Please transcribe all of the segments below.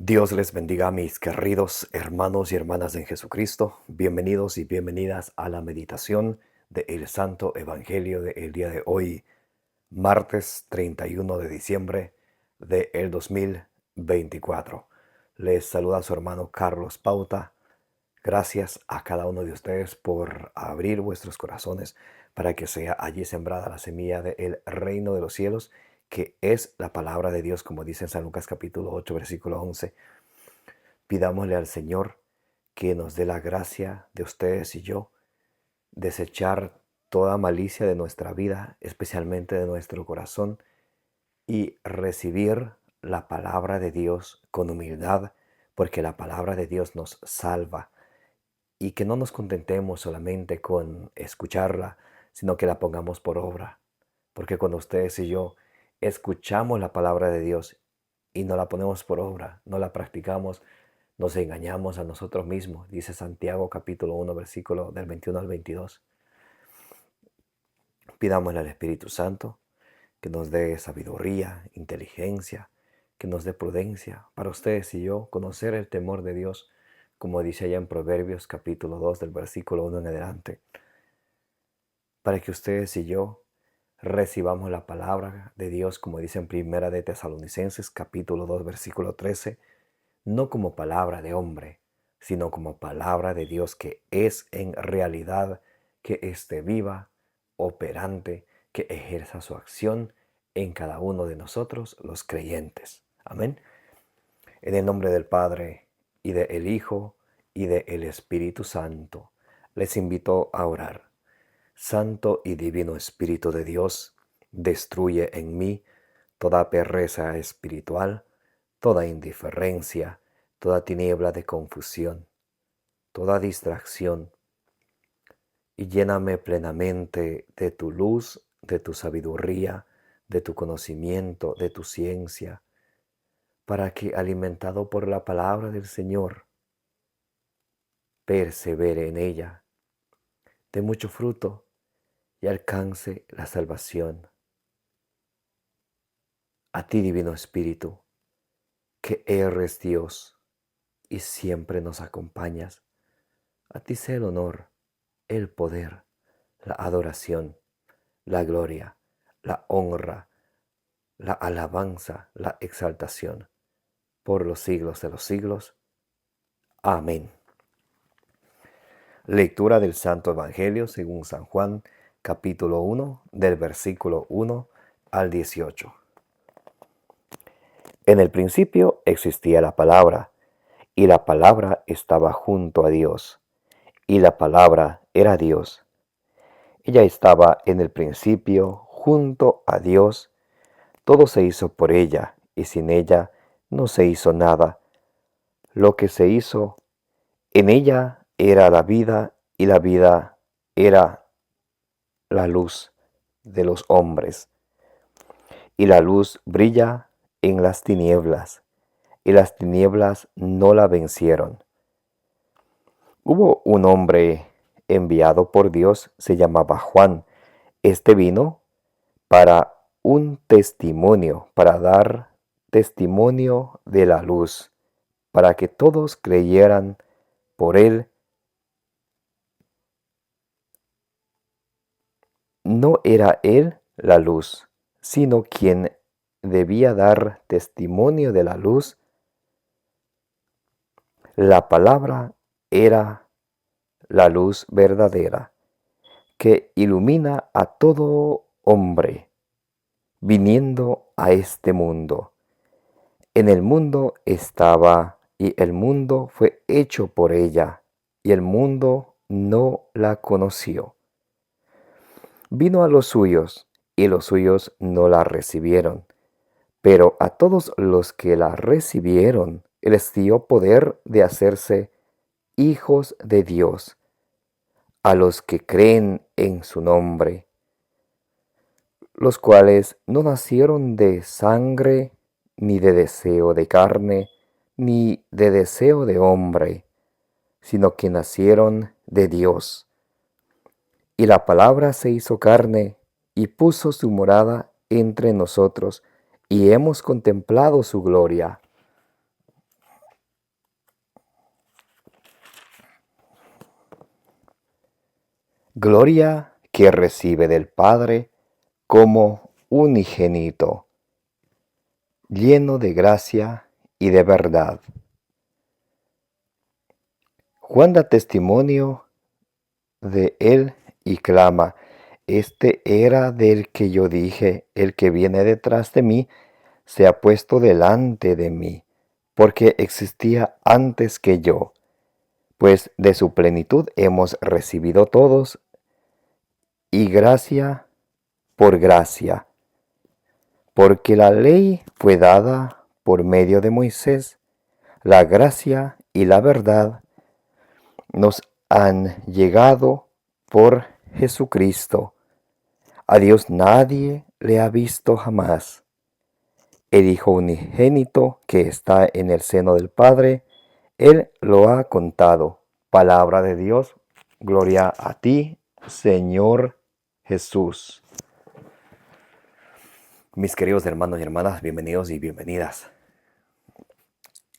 Dios les bendiga, mis queridos hermanos y hermanas en Jesucristo. Bienvenidos y bienvenidas a la meditación del Santo Evangelio del día de hoy, martes 31 de diciembre del 2024. Les saluda su hermano Carlos Pauta. Gracias a cada uno de ustedes por abrir vuestros corazones para que sea allí sembrada la semilla del reino de los cielos, que es la palabra de Dios, como dice en San Lucas capítulo 8, versículo 11. Pidámosle al Señor que nos dé la gracia de ustedes y yo, desechar toda malicia de nuestra vida, especialmente de nuestro corazón, y recibir la palabra de Dios con humildad, porque la palabra de Dios nos salva, y que no nos contentemos solamente con escucharla, sino que la pongamos por obra. Porque cuando ustedes y yo escuchamos la palabra de Dios y no la ponemos por obra, no la practicamos, nos engañamos a nosotros mismos, dice Santiago capítulo 1, versículo del 21 al 22. Pidámosle al Espíritu Santo que nos dé sabiduría, inteligencia, que nos dé prudencia para ustedes y yo conocer el temor de Dios, como dice allá en Proverbios capítulo 2 del versículo 1 en adelante, para que ustedes y yo recibamos la palabra de Dios, como dice en Primera de Tesalonicenses capítulo 2 versículo 13, no como palabra de hombre, sino como palabra de Dios, que es en realidad, que esté viva, operante, que ejerza su acción en cada uno de nosotros, los creyentes. Amén. En el nombre del Padre, y del Hijo, y del Espíritu Santo, les invito a orar. Santo y divino Espíritu de Dios, destruye en mí toda pereza espiritual, toda indiferencia, toda tiniebla de confusión, toda distracción, y lléname plenamente de tu luz, de tu sabiduría, de tu conocimiento, de tu ciencia, para que, alimentado por la palabra del Señor, persevere en ella, dé mucho fruto y alcance la salvación. A ti, Divino Espíritu, que eres Dios y siempre nos acompañas, a ti sea el honor, el poder, la adoración, la gloria, la honra, la alabanza, la exaltación, por los siglos de los siglos. Amén. Lectura del Santo Evangelio según San Juan, capítulo 1, del versículo 1 al 18. En el principio existía la palabra, y la palabra estaba junto a Dios, y la palabra era Dios. Ella estaba en el principio junto a Dios. Todo se hizo por ella, y sin ella no se hizo nada. Lo que se hizo, en ella era la vida, y la vida era la luz de los hombres. Y la luz brilla en las tinieblas, y las tinieblas no la vencieron. Hubo un hombre enviado por Dios, se llamaba Juan. Este vino para un testimonio, para dar testimonio de la luz, para que todos creyeran por él. No era él la luz, sino quien debía dar testimonio de la luz. La palabra era la luz verdadera, que ilumina a todo hombre viniendo a este mundo. En el mundo estaba, y el mundo fue hecho por ella, y el mundo no la conoció. Vino a los suyos, y los suyos no la recibieron. Pero a todos los que la recibieron, les dio poder de hacerse hijos de Dios, a los que creen en su nombre, los cuales no nacieron de sangre, ni de deseo de carne, ni de deseo de hombre, sino que nacieron de Dios. Y la palabra se hizo carne y puso su morada entre nosotros, y hemos contemplado su gloria. gloria que recibe del Padre como unigénito, lleno de gracia y de verdad. Juan da testimonio de él y clama: este era del que yo dije, el que viene detrás de mí se ha puesto delante de mí, porque existía antes que yo, pues de su plenitud hemos recibido todos, y gracia por gracia, porque la ley fue dada por medio de Moisés, la gracia y la verdad nos han llegado por Jesucristo. A Dios nadie le ha visto jamás. El Hijo unigénito que está en el seno del Padre, Él lo ha contado. Palabra de Dios, gloria a ti, Señor Jesús. Mis queridos hermanos y hermanas, bienvenidos y bienvenidas.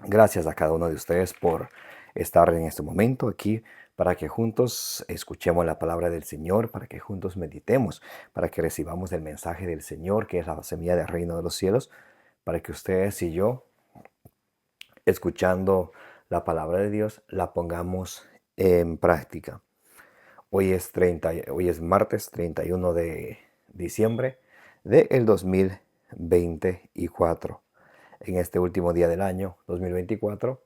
Gracias a cada uno de ustedes por estar en este momento aquí para que juntos escuchemos la palabra del Señor, para que juntos meditemos, para que recibamos el mensaje del Señor, que es la semilla del reino de los cielos, para que ustedes y yo, escuchando la palabra de Dios, la pongamos en práctica. Hoy es martes 31 de diciembre del 2024. En este último día del año 2024,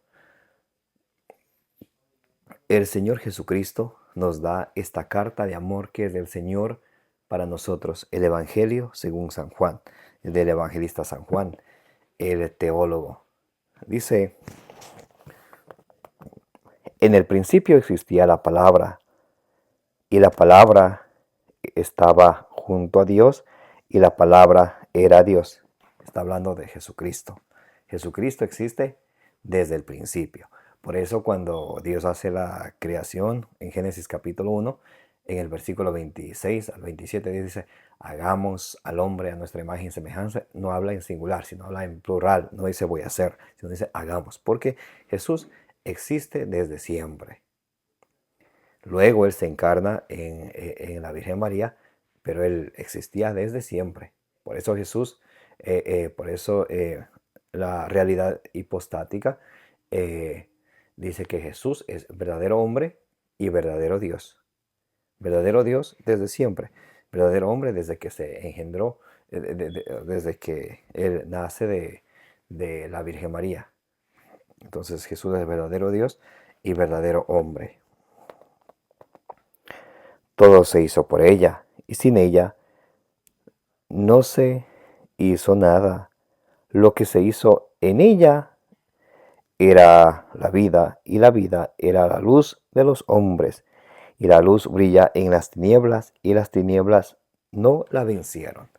el Señor Jesucristo nos da esta carta de amor que es del Señor para nosotros, el Evangelio según San Juan, el del evangelista San Juan, el teólogo. Dice: en el principio existía la palabra, y la palabra estaba junto a Dios, y la palabra era Dios. Está hablando de Jesucristo. Jesucristo existe desde el principio. Por eso cuando Dios hace la creación en Génesis capítulo 1, en el versículo 26 al 27 dice: hagamos al hombre a nuestra imagen y semejanza. No habla en singular, sino habla en plural. No dice voy a hacer, sino dice hagamos. Porque Jesús existe desde siempre. Luego Él se encarna en la Virgen María, pero Él existía desde siempre. Por eso Jesús, la realidad hipostática dice que Jesús es verdadero hombre y verdadero Dios. Verdadero Dios desde siempre. Verdadero hombre desde que se engendró, desde que Él nace de la Virgen María. Entonces Jesús es verdadero Dios y verdadero hombre. Todo se hizo por ella, y sin ella no se hizo nada. Lo que se hizo en ella era la vida, y la vida era la luz de los hombres. Y la luz brilla en las tinieblas, y las tinieblas no la vencieron.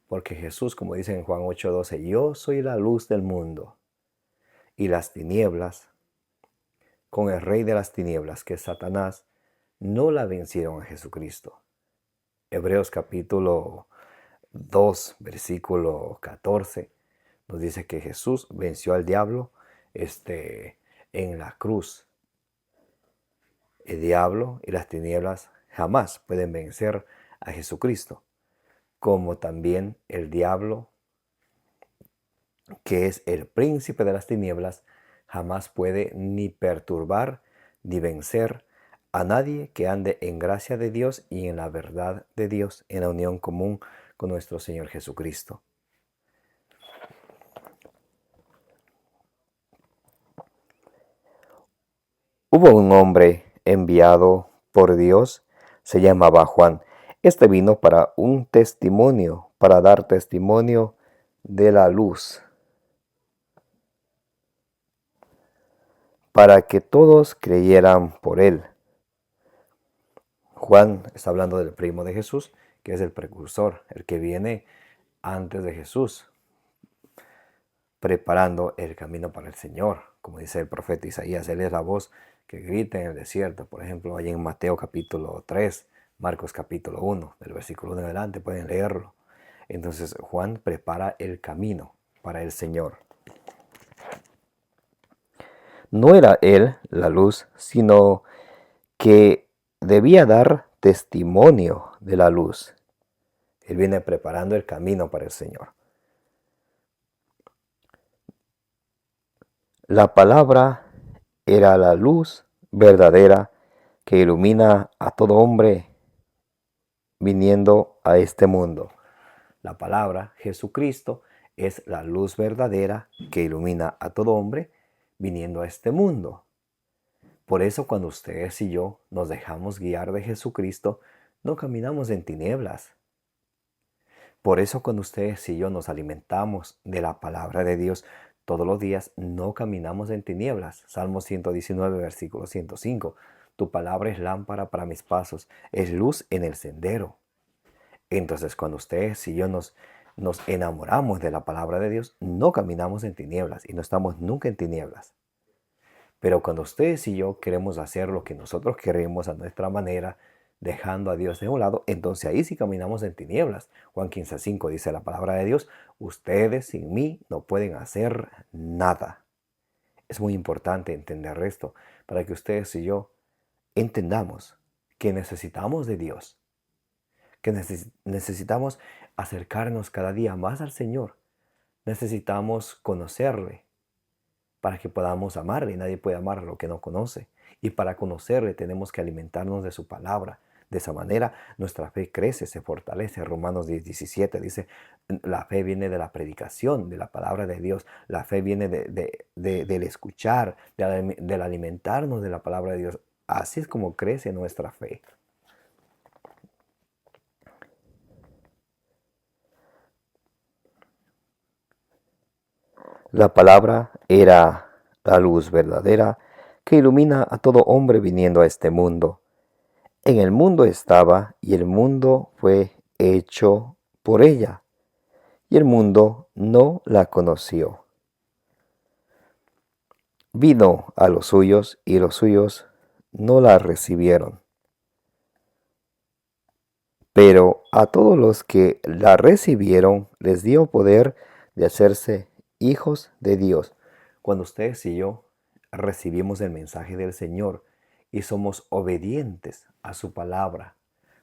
Porque Jesús, como dice en Juan 8:12, yo soy la luz del mundo. Y las tinieblas, con el rey de las tinieblas, que es Satanás, no la vencieron a Jesucristo. Hebreos capítulo 2, versículo 14, nos dice que Jesús venció al diablo en la cruz. El diablo y las tinieblas jamás pueden vencer a Jesucristo, como también el diablo, que es el príncipe de las tinieblas, jamás puede ni perturbar ni vencer a nadie que ande en gracia de Dios y en la verdad de Dios, en la unión común con nuestro Señor Jesucristo. Hubo un hombre enviado por Dios, se llamaba Juan. Este vino para un testimonio, para dar testimonio de la luz, para que todos creyeran por él. Juan está hablando del primo de Jesús, que es el precursor, el que viene antes de Jesús, preparando el camino para el Señor. Como dice el profeta Isaías, Él es la voz que grita en el desierto. Por ejemplo, ahí en Mateo capítulo 3, Marcos capítulo 1, del versículo 1 en adelante, pueden leerlo. Entonces Juan prepara el camino para el Señor. No era Él la luz, sino que debía dar testimonio de la luz. Él viene preparando el camino para el Señor. La palabra era la luz verdadera que ilumina a todo hombre viniendo a este mundo. La palabra, Jesucristo, es la luz verdadera que ilumina a todo hombre viniendo a este mundo. Por eso cuando ustedes y yo nos dejamos guiar de Jesucristo, no caminamos en tinieblas. Por eso cuando ustedes y yo nos alimentamos de la palabra de Dios todos los días, no caminamos en tinieblas. Salmo 119, versículo 105. Tu palabra es lámpara para mis pasos, es luz en el sendero. Entonces cuando ustedes y yo nos enamoramos de la palabra de Dios, no caminamos en tinieblas y no estamos nunca en tinieblas. Pero cuando ustedes y yo queremos hacer lo que nosotros queremos a nuestra manera, dejando a Dios de un lado, entonces ahí sí caminamos en tinieblas. Juan 15:5 dice la palabra de Dios, ustedes sin mí no pueden hacer nada. Es muy importante entender esto para que ustedes y yo entendamos que necesitamos de Dios, que necesitamos acercarnos cada día más al Señor. Necesitamos conocerle para que podamos amarle. Nadie puede amar a lo que no conoce. Y para conocerle tenemos que alimentarnos de su palabra. De esa manera nuestra fe crece, se fortalece. Romanos 10:17 dice, la fe viene de la predicación, de la palabra de Dios. La fe viene del escuchar, del alimentarnos de la palabra de Dios. Así es como crece nuestra fe. La palabra era la luz verdadera que ilumina a todo hombre viniendo a este mundo. En el mundo estaba y el mundo fue hecho por ella, y el mundo no la conoció. Vino a los suyos y los suyos no la recibieron. Pero a todos los que la recibieron les dio poder de hacerse hijos de Dios. Cuando ustedes y yo recibimos el mensaje del Señor y somos obedientes a su palabra,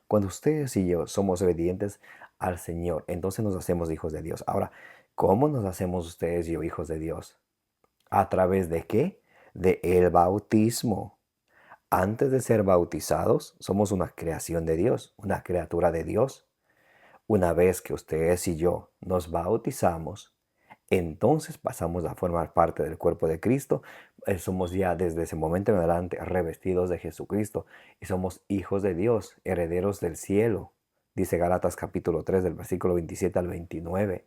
cuando ustedes y yo somos obedientes al Señor, entonces nos hacemos hijos de Dios. Ahora, ¿cómo nos hacemos ustedes y yo hijos de Dios? ¿A través de qué? De el bautismo. Antes de ser bautizados, somos una creación de Dios, una criatura de Dios. Una vez que ustedes y yo nos bautizamos, entonces pasamos a formar parte del cuerpo de Cristo. Somos ya desde ese momento en adelante revestidos de Jesucristo y somos hijos de Dios, herederos del cielo. Dice Gálatas capítulo 3 del versículo 27 al 29.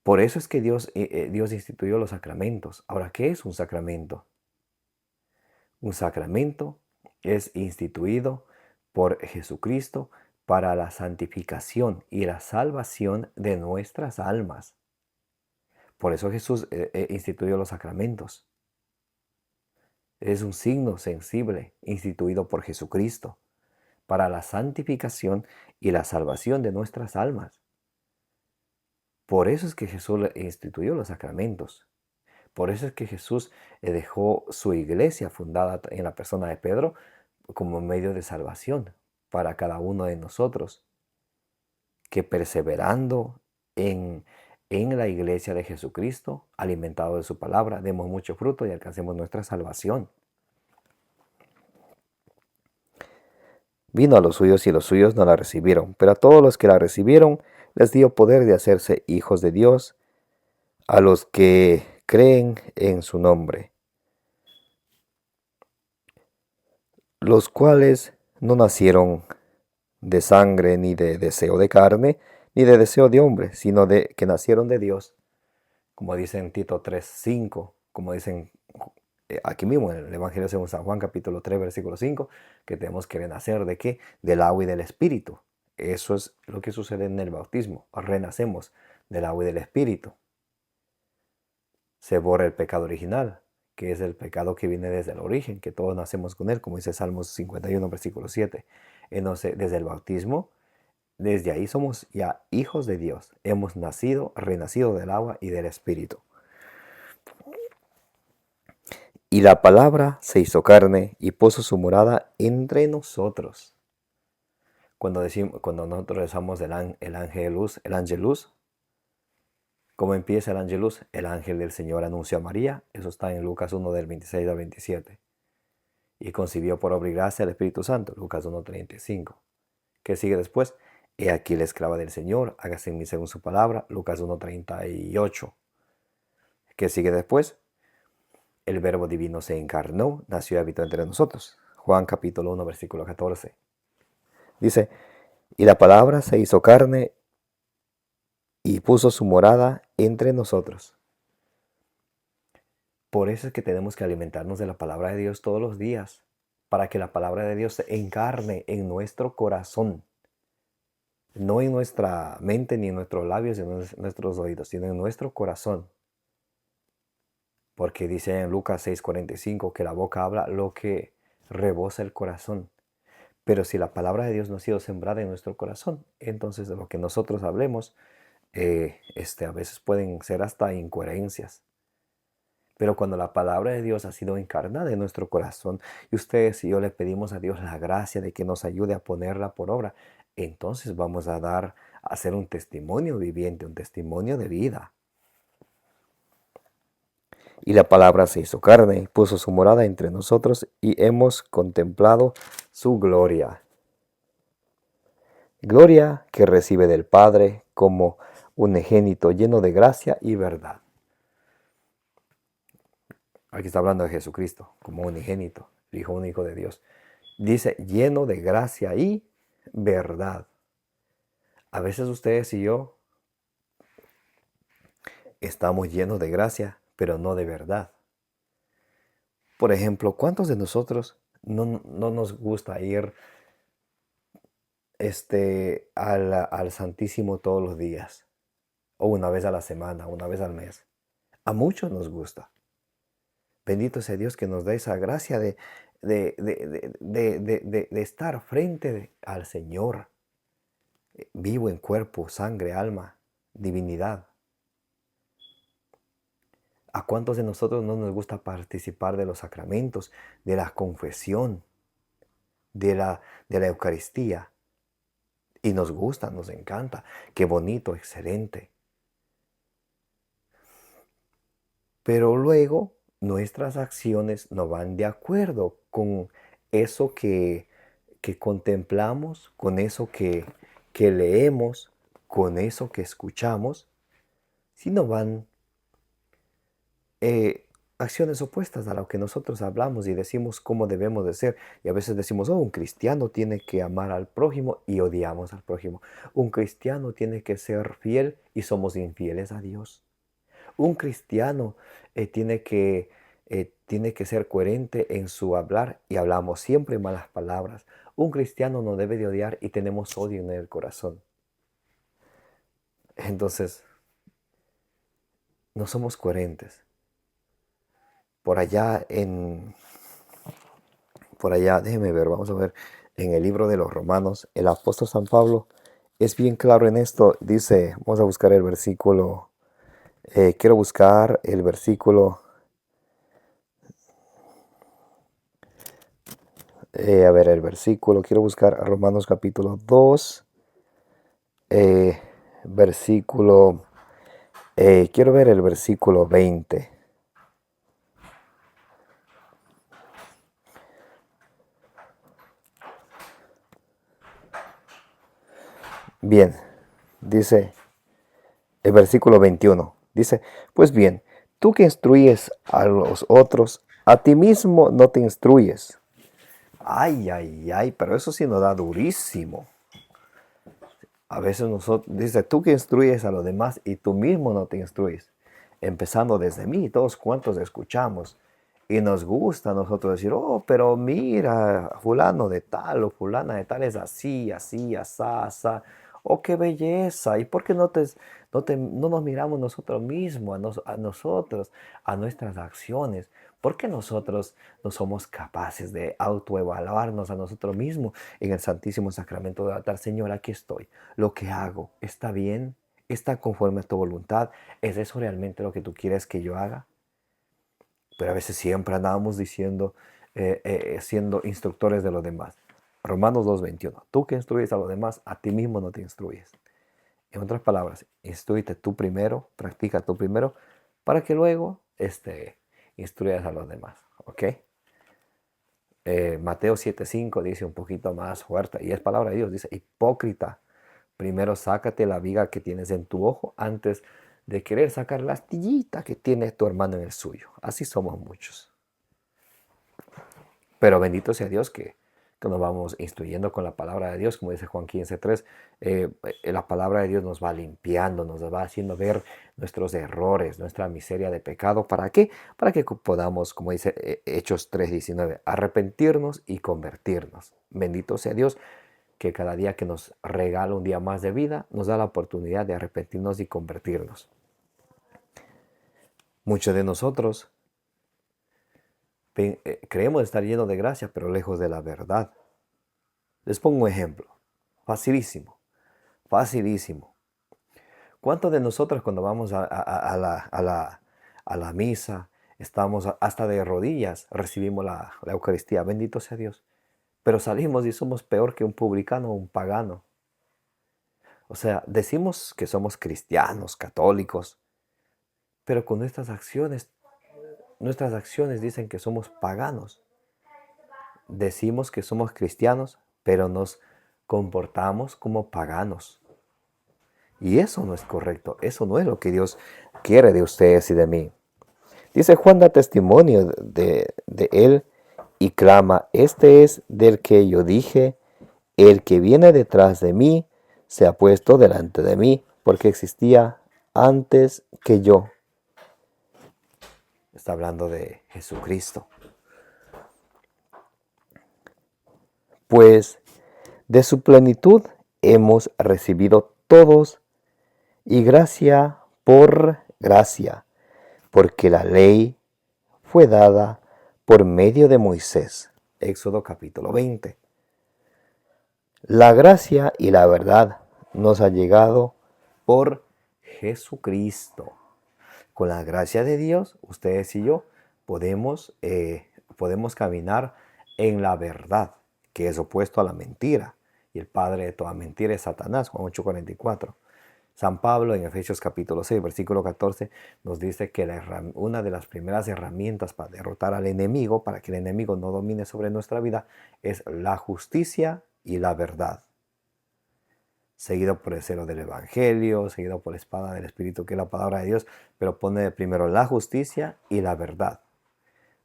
Por eso es que Dios instituyó los sacramentos. Ahora, ¿qué es un sacramento? Un sacramento es instituido por Jesucristo para la santificación y la salvación de nuestras almas. Por eso Jesús instituyó los sacramentos. Es un signo sensible instituido por Jesucristo para la santificación y la salvación de nuestras almas. Por eso es que Jesús instituyó los sacramentos. Por eso es que Jesús dejó su iglesia fundada en la persona de Pedro como medio de salvación para cada uno de nosotros, que perseverando en la iglesia de Jesucristo, alimentado de su palabra, demos mucho fruto y alcancemos nuestra salvación. Vino a los suyos y los suyos no la recibieron, pero a todos los que la recibieron les dio poder de hacerse hijos de Dios, a los que creen en su nombre, los cuales no nacieron de sangre, ni de deseo de carne, ni de deseo de hombre, sino de que nacieron de Dios, como dice en Tito 3:5, como dicen aquí mismo en el Evangelio según San Juan capítulo 3 versículo 5, que tenemos que renacer ¿de qué? Del agua y del Espíritu. Eso es lo que sucede en el bautismo, renacemos del agua y del Espíritu. Se borra el pecado original, que es el pecado que viene desde el origen, que todos nacemos con él, como dice Salmos 51 versículo 7. Entonces, desde el bautismo, desde ahí somos ya hijos de Dios. Hemos nacido, renacido del agua y del Espíritu. Y la palabra se hizo carne y puso su morada entre nosotros. Cuando nosotros rezamos el ángel luz, ¿cómo empieza el ángel luz? El ángel del Señor anunció a María. Eso está en Lucas 1 del 26 al 27. Y concibió por obra y gracia al Espíritu Santo. Lucas 1:35. ¿Qué sigue después? He aquí la esclava del Señor, hágase en mí según su palabra. Lucas 1:38. ¿Qué sigue después? El verbo divino se encarnó, nació y habitó entre nosotros. Juan capítulo 1, versículo 14. Dice, y la palabra se hizo carne y puso su morada entre nosotros. Por eso es que tenemos que alimentarnos de la palabra de Dios todos los días, para que la palabra de Dios se encarne en nuestro corazón, no en nuestra mente, ni en nuestros labios, ni en nuestros oídos, sino en nuestro corazón. Porque dice en Lucas 6:45 que la boca habla lo que rebosa el corazón. Pero si la palabra de Dios no ha sido sembrada en nuestro corazón, entonces de lo que nosotros hablemos, a veces pueden ser hasta incoherencias. Pero cuando la palabra de Dios ha sido encarnada en nuestro corazón y ustedes y yo le pedimos a Dios la gracia de que nos ayude a ponerla por obra, entonces vamos a hacer un testimonio viviente, un testimonio de vida. Y la palabra se hizo carne y puso su morada entre nosotros y hemos contemplado su gloria. Gloria que recibe del Padre como unigénito lleno de gracia y verdad. Aquí está hablando de Jesucristo como unigénito, el Hijo único de Dios. Dice lleno de gracia y verdad. A veces ustedes y yo estamos llenos de gracia, pero no de verdad. Por ejemplo, ¿cuántos de nosotros no nos gusta ir al Santísimo todos los días? O una vez a la semana, una vez al mes. A muchos nos gusta. Bendito sea Dios que nos da esa gracia de estar frente al Señor, vivo en cuerpo, sangre, alma, divinidad. ¿A cuántos de nosotros no nos gusta participar de los sacramentos, de la confesión, de la Eucaristía? Y nos gusta, nos encanta. Qué bonito, excelente. Pero luego nuestras acciones no van de acuerdo con eso que contemplamos, con eso que leemos, con eso que escuchamos, sino van acciones opuestas a lo que nosotros hablamos y decimos cómo debemos de ser. Y a veces decimos, un cristiano tiene que amar al prójimo y odiamos al prójimo. Un cristiano tiene que ser fiel y somos infieles a Dios. Un cristiano tiene que ser coherente en su hablar y hablamos siempre malas palabras. Un cristiano no debe de odiar y tenemos odio en el corazón. Entonces, no somos coherentes. Por allá, déjeme ver, vamos a ver, en el libro de los Romanos, el apóstol San Pablo es bien claro en esto. Dice, vamos a buscar el versículo, quiero buscar el versículo. El versículo, quiero buscar Romanos capítulo 2, versículo, quiero ver el versículo 20. Bien, dice el versículo 21, dice, pues bien, tú que instruyes a los otros, a ti mismo no te instruyes. Ay, ay, ay, pero eso sí nos da durísimo. A veces dice, tú que instruyes a los demás y tú mismo no te instruyes. Empezando desde mí, todos cuantos escuchamos. Y nos gusta a nosotros decir, oh, pero mira, fulano de tal o fulana de tal es así, así, asá, asá. Oh, qué belleza. ¿Y por qué no nos miramos nosotros mismos, a nosotros, a nuestras acciones? ¿Por qué nosotros no somos capaces de autoevaluarnos a nosotros mismos en el Santísimo Sacramento del altar? Señor, aquí estoy. Lo que hago, ¿está bien? ¿Está conforme a tu voluntad? ¿Es eso realmente lo que tú quieres que yo haga? pero a veces siempre andamos diciendo, siendo instructores de los demás. Romanos 2:21. Tú que instruyes a los demás, a ti mismo no te instruyes. En otras palabras, instrúyete tú primero, practica tú primero, para que luego instruyas a los demás. ¿Ok? Mateo 7:5 dice un poquito más fuerte, y es palabra de Dios, dice: hipócrita, primero sácate la viga que tienes en tu ojo antes de querer sacar la astillita que tiene tu hermano en el suyo. Así somos muchos. Pero bendito sea Dios que nos vamos instruyendo con la palabra de Dios, como dice Juan 15:3. La palabra de Dios nos va limpiando, nos va haciendo ver nuestros errores, nuestra miseria de pecado. ¿Para qué? Para que podamos, como dice Hechos 3:19, arrepentirnos y convertirnos. Bendito sea Dios que cada día que nos regala un día más de vida, nos da la oportunidad de arrepentirnos y convertirnos. Muchos de nosotros creemos estar llenos de gracia, pero lejos de la verdad. Les pongo un ejemplo. Facilísimo. Facilísimo. ¿Cuántos de nosotros cuando vamos a la misa, estamos hasta de rodillas, recibimos la Eucaristía? Bendito sea Dios. Pero salimos y somos peor que un publicano o un pagano. O sea, decimos que somos cristianos, católicos, pero con nuestras acciones dicen que somos paganos. Decimos que somos cristianos, pero nos comportamos como paganos. Y eso no es correcto. Eso no es lo que Dios quiere de ustedes y de mí. Dice Juan, da testimonio de él y clama: este es del que yo dije, el que viene detrás de mí se ha puesto delante de mí, porque existía antes que yo. Está hablando de Jesucristo. Pues de su plenitud hemos recibido todos, y gracia por gracia, porque la ley fue dada por medio de Moisés. Éxodo capítulo 20. La gracia y la verdad nos ha llegado por Jesucristo. Con la gracia de Dios, ustedes y yo podemos caminar en la verdad, que es opuesto a la mentira. Y el padre de toda mentira es Satanás, Juan 8:44. San Pablo en Efesios capítulo 6, versículo 14, nos dice que una de las primeras herramientas para derrotar al enemigo, para que el enemigo no domine sobre nuestra vida, es la justicia y la verdad. Seguido por el celo del Evangelio, seguido por la espada del Espíritu, que es la palabra de Dios, pero pone primero la justicia y la verdad.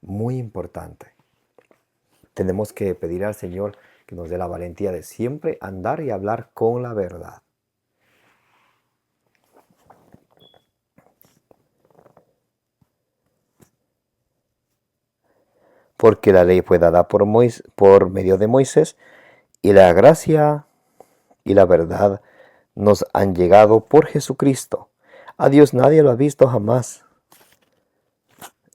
Muy importante. Tenemos que pedir al Señor que nos dé la valentía de siempre andar y hablar con la verdad. Porque la ley fue dada por medio de Moisés, y la gracia y la verdad nos han llegado por Jesucristo. A Dios nadie lo ha visto jamás.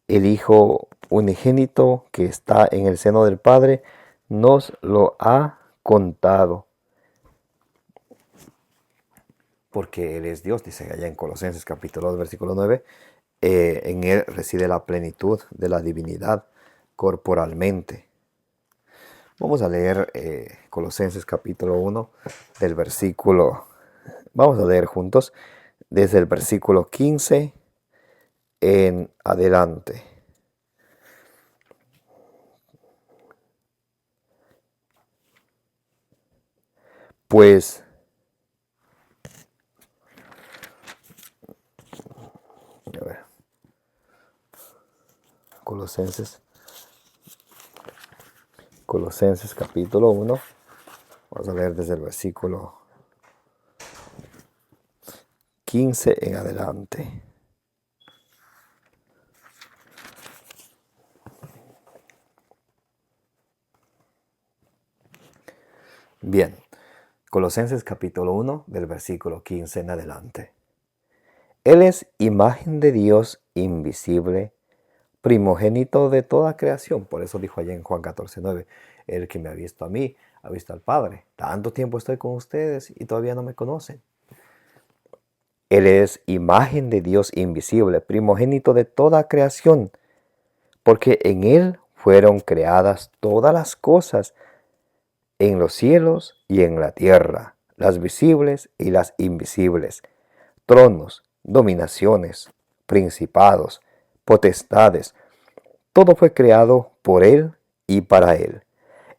El Hijo unigénito que está en el seno del Padre nos lo ha contado. Porque Él es Dios, dice allá en Colosenses capítulo 2, versículo 9. En Él reside la plenitud de la divinidad corporalmente. Vamos a leer Colosenses capítulo 1 del versículo, vamos a leer juntos desde el versículo 15 en adelante. Pues a ver, Colosenses capítulo 1, vamos a leer desde el versículo 15 en adelante. Bien, Colosenses capítulo 1 del versículo 15 en adelante. Él es imagen de Dios invisible, primogénito de toda creación. Por eso dijo allá en Juan 14:9, el que me ha visto a mí, ha visto al Padre. Tanto tiempo estoy con ustedes y todavía no me conocen. Él es imagen de Dios invisible, primogénito de toda creación, porque en Él fueron creadas todas las cosas, en los cielos y en la tierra, las visibles y las invisibles, tronos, dominaciones, principados, potestades. Todo fue creado por Él y para Él.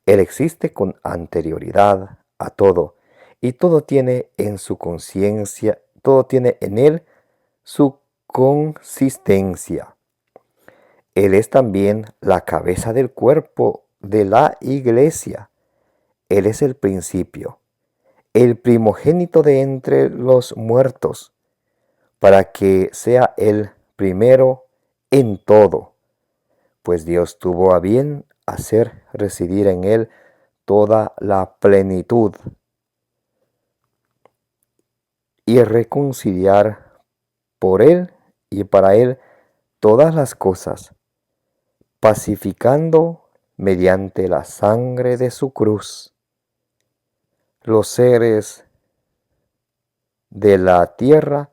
Él existe con anterioridad a todo, y todo tiene en su conciencia, todo tiene en Él su consistencia. Él es también la cabeza del cuerpo de la iglesia. Él es el principio, el primogénito de entre los muertos, para que sea el primero en todo, pues Dios tuvo a bien hacer residir en él toda la plenitud y reconciliar por él y para él todas las cosas, pacificando mediante la sangre de su cruz los seres de la tierra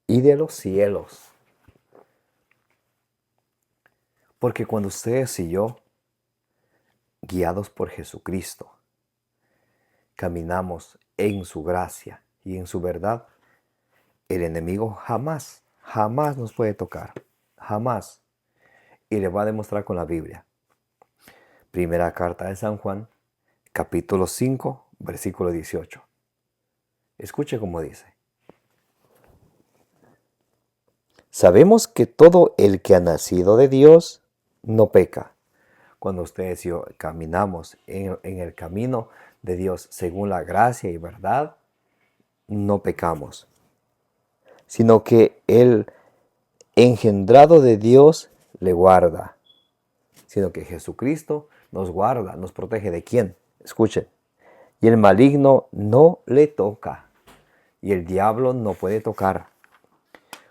y de los cielos. Porque cuando ustedes y yo, guiados por Jesucristo, caminamos en su gracia y en su verdad, el enemigo jamás nos puede tocar. Jamás. Y le va a demostrar con la Biblia. Primera carta de San Juan, capítulo 5, versículo 18. Escuche cómo dice. Sabemos que todo el que ha nacido de Dios no peca. Cuando ustedes y yo caminamos en el camino de Dios según la gracia y verdad, no pecamos, sino que el engendrado de Dios le guarda, sino que Jesucristo nos guarda, nos protege. ¿De quién? Escuchen. Y el maligno no le toca, y el diablo no puede tocar.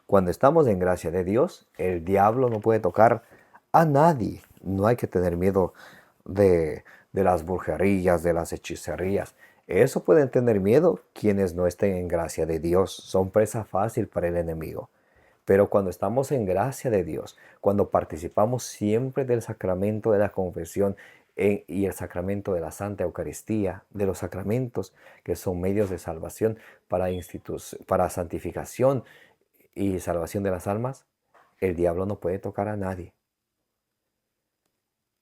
Cuando estamos en gracia de Dios, el diablo no puede tocar a nadie. No hay que tener miedo de las brujerías, de las hechicerías. Eso pueden tener miedo quienes no estén en gracia de Dios. Son presa fácil para el enemigo. Pero cuando estamos en gracia de Dios, cuando participamos siempre del sacramento de la confesión y el sacramento de la Santa Eucaristía, de los sacramentos que son medios de salvación para santificación y salvación de las almas, el diablo no puede tocar a nadie.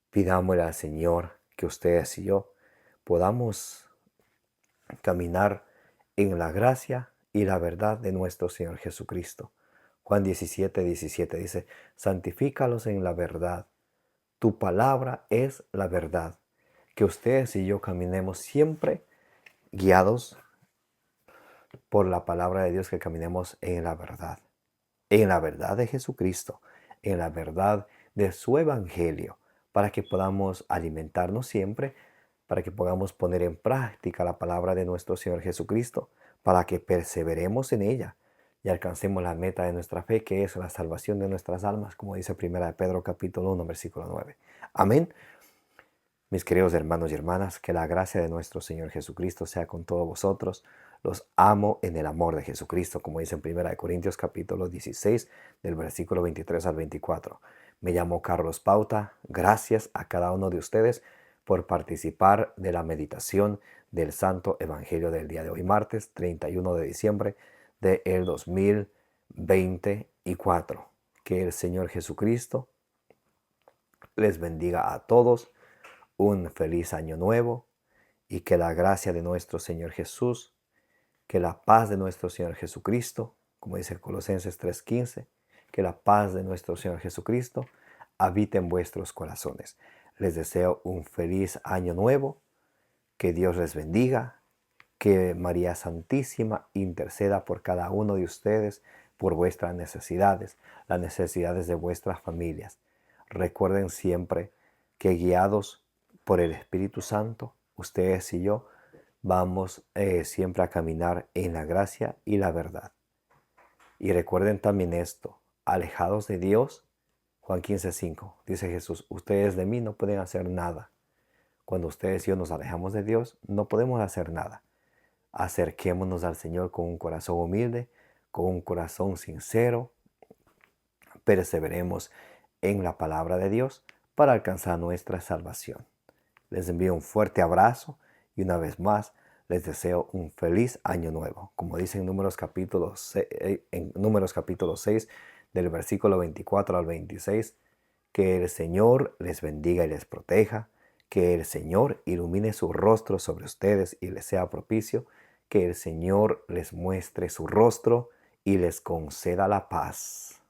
Pidámosle al Señor que ustedes y yo podamos caminar en la gracia y la verdad de nuestro Señor Jesucristo. Juan 17:17 dice, santifícalos en la verdad. Tu palabra es la verdad. Que ustedes y yo caminemos siempre guiados por la palabra de Dios, que caminemos en la verdad de Jesucristo, en la verdad de su evangelio, para que podamos alimentarnos siempre, para que podamos poner en práctica la palabra de nuestro Señor Jesucristo, para que perseveremos en ella y alcancemos la meta de nuestra fe, que es la salvación de nuestras almas, como dice 1 Pedro capítulo 1, versículo 9. Amén. Mis queridos hermanos y hermanas, que la gracia de nuestro Señor Jesucristo sea con todos vosotros. Los amo en el amor de Jesucristo, como dice en 1 Corintios capítulo 16, del versículo 23 al 24. Me llamo Carlos Pauta. Gracias a cada uno de ustedes por participar de la meditación del Santo Evangelio del día de hoy, martes 31 de diciembre del 2024. Que el Señor Jesucristo les bendiga a todos. Un feliz año nuevo, y que la gracia de nuestro Señor Jesús, que la paz de nuestro Señor Jesucristo, como dice Colosenses 3:15, que la paz de nuestro Señor Jesucristo habite en vuestros corazones. Les deseo un feliz año nuevo, que Dios les bendiga, que María Santísima interceda por cada uno de ustedes, por vuestras necesidades, las necesidades de vuestras familias. Recuerden siempre que guiados por el Espíritu Santo, ustedes y yo vamos siempre a caminar en la gracia y la verdad. Y recuerden también esto, alejados de Dios, Juan 15:5, dice Jesús, ustedes de mí no pueden hacer nada. Cuando ustedes y yo nos alejamos de Dios, no podemos hacer nada. Acerquémonos al Señor con un corazón humilde, con un corazón sincero. Perseveremos en la palabra de Dios para alcanzar nuestra salvación. Les envío un fuerte abrazo y una vez más les deseo un feliz año nuevo. Como dice en Números capítulo 6 del versículo 24 al 26, que el Señor les bendiga y les proteja, que el Señor ilumine su rostro sobre ustedes y les sea propicio, que el Señor les muestre su rostro y les conceda la paz.